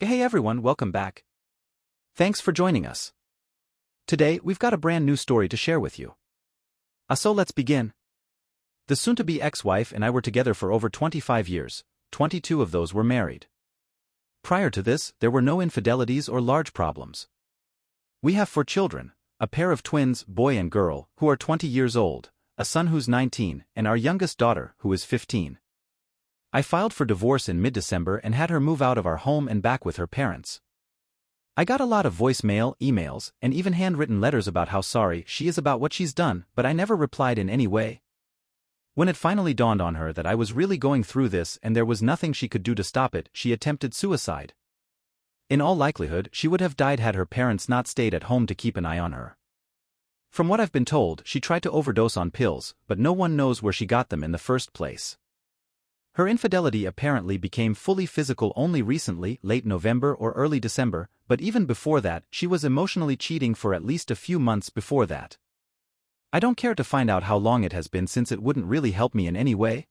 Hey everyone, welcome back. Thanks for joining us. Today, we've got a brand new story to share with you. So let's begin. The soon-to-be ex-wife and I were together for over 25 years, 22 of those were married. Prior to this, there were no infidelities or large problems. We have 4 children, a pair of twins, boy and girl, who are 20 years old, a son who's 19, and our youngest daughter, who is 15. I filed for divorce in mid-December and had her move out of our home and back with her parents. I got a lot of voicemail, emails, and even handwritten letters about how sorry she is about what she's done, but I never replied in any way. When it finally dawned on her that I was really going through this and there was nothing she could do to stop it, she attempted suicide. In all likelihood, she would have died had her parents not stayed at home to keep an eye on her. From what I've been told, she tried to overdose on pills, but no one knows where she got them in the first place. Her infidelity apparently became fully physical only recently, late November or early December, but even before that, she was emotionally cheating for at least a few months before that. I don't care to find out how long it has been since it wouldn't really help me in any way.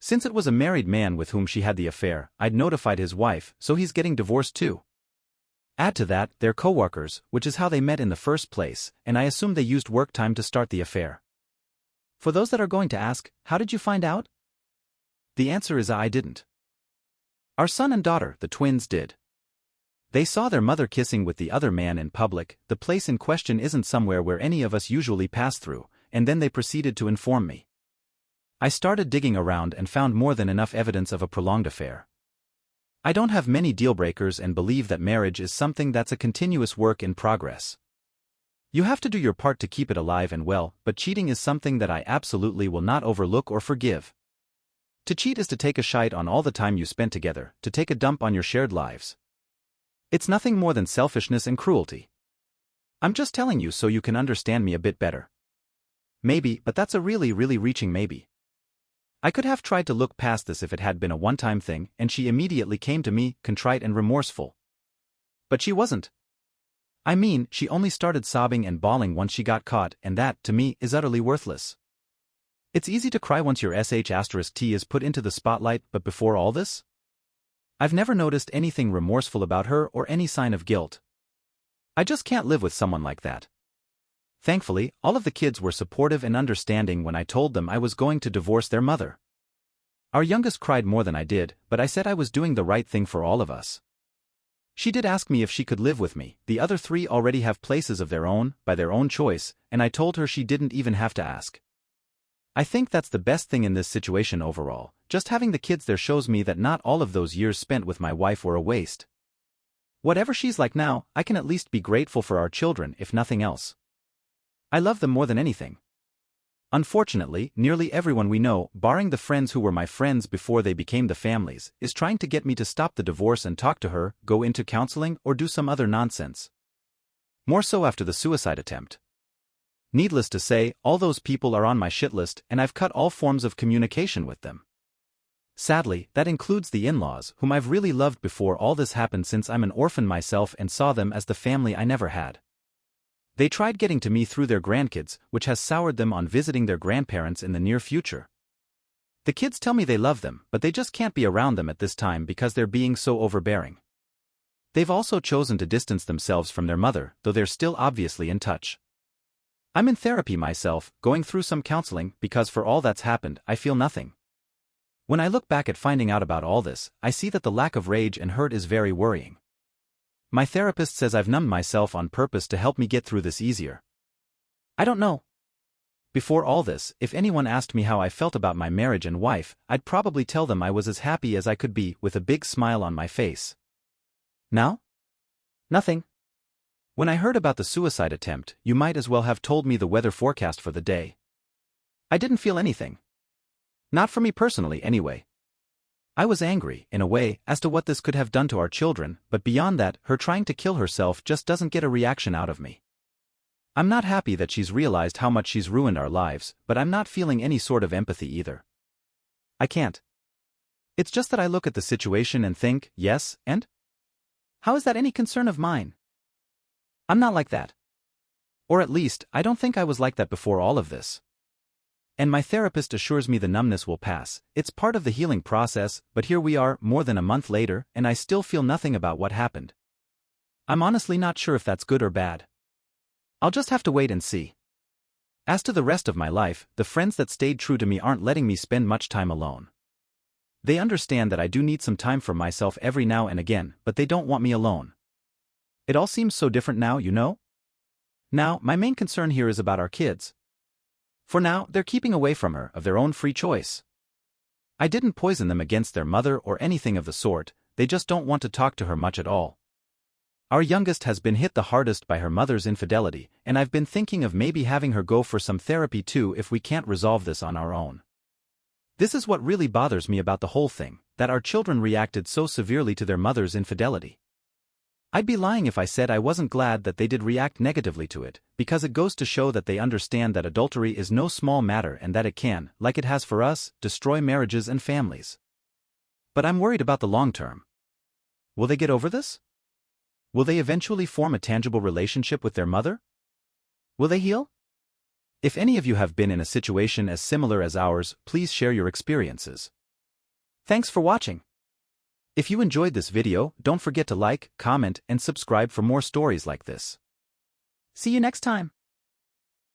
Since it was a married man with whom she had the affair, I'd notified his wife, so he's getting divorced too. Add to that, they're co-workers, which is how they met in the first place, and I assume they used work time to start the affair. For those that are going to ask, how did you find out? The answer is I didn't. Our son and daughter, the twins, did. They saw their mother kissing with the other man in public. The place in question isn't somewhere where any of us usually pass through, and then they proceeded to inform me. I started digging around and found more than enough evidence of a prolonged affair. I don't have many deal breakers and believe that marriage is something that's a continuous work in progress. You have to do your part to keep it alive and well, but cheating is something that I absolutely will not overlook or forgive. To cheat is to take a shite on all the time you spent together, to take a dump on your shared lives. It's nothing more than selfishness and cruelty. I'm just telling you so you can understand me a bit better. Maybe, but that's a really reaching maybe. I could have tried to look past this if it had been a one-time thing, and she immediately came to me, contrite and remorseful. But she wasn't. I mean, she only started sobbing and bawling once she got caught, and that, to me, is utterly worthless. It's easy to cry once your sh*t is put into the spotlight, but before all this? I've never noticed anything remorseful about her or any sign of guilt. I just can't live with someone like that. Thankfully, all of the kids were supportive and understanding when I told them I was going to divorce their mother. Our youngest cried more than I did, but I said I was doing the right thing for all of us. She did ask me if she could live with me. The other 3 already have places of their own, by their own choice, and I told her she didn't even have to ask. I think that's the best thing in this situation overall. Just having the kids there shows me that not all of those years spent with my wife were a waste. Whatever she's like now, I can at least be grateful for our children if nothing else. I love them more than anything. Unfortunately, nearly everyone we know, barring the friends who were my friends before they became the families, is trying to get me to stop the divorce and talk to her, go into counseling, or do some other nonsense. More so after the suicide attempt. Needless to say, all those people are on my shit list and I've cut all forms of communication with them. Sadly, that includes the in-laws, whom I've really loved before all this happened since I'm an orphan myself and saw them as the family I never had. They tried getting to me through their grandkids, which has soured them on visiting their grandparents in the near future. The kids tell me they love them, but they just can't be around them at this time because they're being so overbearing. They've also chosen to distance themselves from their mother, though they're still obviously in touch. I'm in therapy myself, going through some counseling, because for all that's happened, I feel nothing. When I look back at finding out about all this, I see that the lack of rage and hurt is very worrying. My therapist says I've numbed myself on purpose to help me get through this easier. I don't know. Before all this, if anyone asked me how I felt about my marriage and wife, I'd probably tell them I was as happy as I could be, with a big smile on my face. Now? Nothing. When I heard about the suicide attempt, you might as well have told me the weather forecast for the day. I didn't feel anything. Not for me personally, anyway. I was angry, in a way, as to what this could have done to our children, but beyond that, her trying to kill herself just doesn't get a reaction out of me. I'm not happy that she's realized how much she's ruined our lives, but I'm not feeling any sort of empathy either. I can't. It's just that I look at the situation and think, yes, and? How is that any concern of mine? I'm not like that. Or at least, I don't think I was like that before all of this. And my therapist assures me the numbness will pass. It's part of the healing process, but here we are, more than a month later, and I still feel nothing about what happened. I'm honestly not sure if that's good or bad. I'll just have to wait and see. As to the rest of my life, the friends that stayed true to me aren't letting me spend much time alone. They understand that I do need some time for myself every now and again, but they don't want me alone. It all seems so different now, you know? Now, my main concern here is about our kids. For now, they're keeping away from her, of their own free choice. I didn't poison them against their mother or anything of the sort, they just don't want to talk to her much at all. Our youngest has been hit the hardest by her mother's infidelity, and I've been thinking of maybe having her go for some therapy too if we can't resolve this on our own. This is what really bothers me about the whole thing, that our children reacted so severely to their mother's infidelity. I'd be lying if I said I wasn't glad that they did react negatively to it, because it goes to show that they understand that adultery is no small matter and that it can, like it has for us, destroy marriages and families. But I'm worried about the long term. Will they get over this? Will they eventually form a tangible relationship with their mother? Will they heal? If any of you have been in a situation as similar as ours, please share your experiences. Thanks for watching. If you enjoyed this video, don't forget to like, comment, and subscribe for more stories like this. See you next time.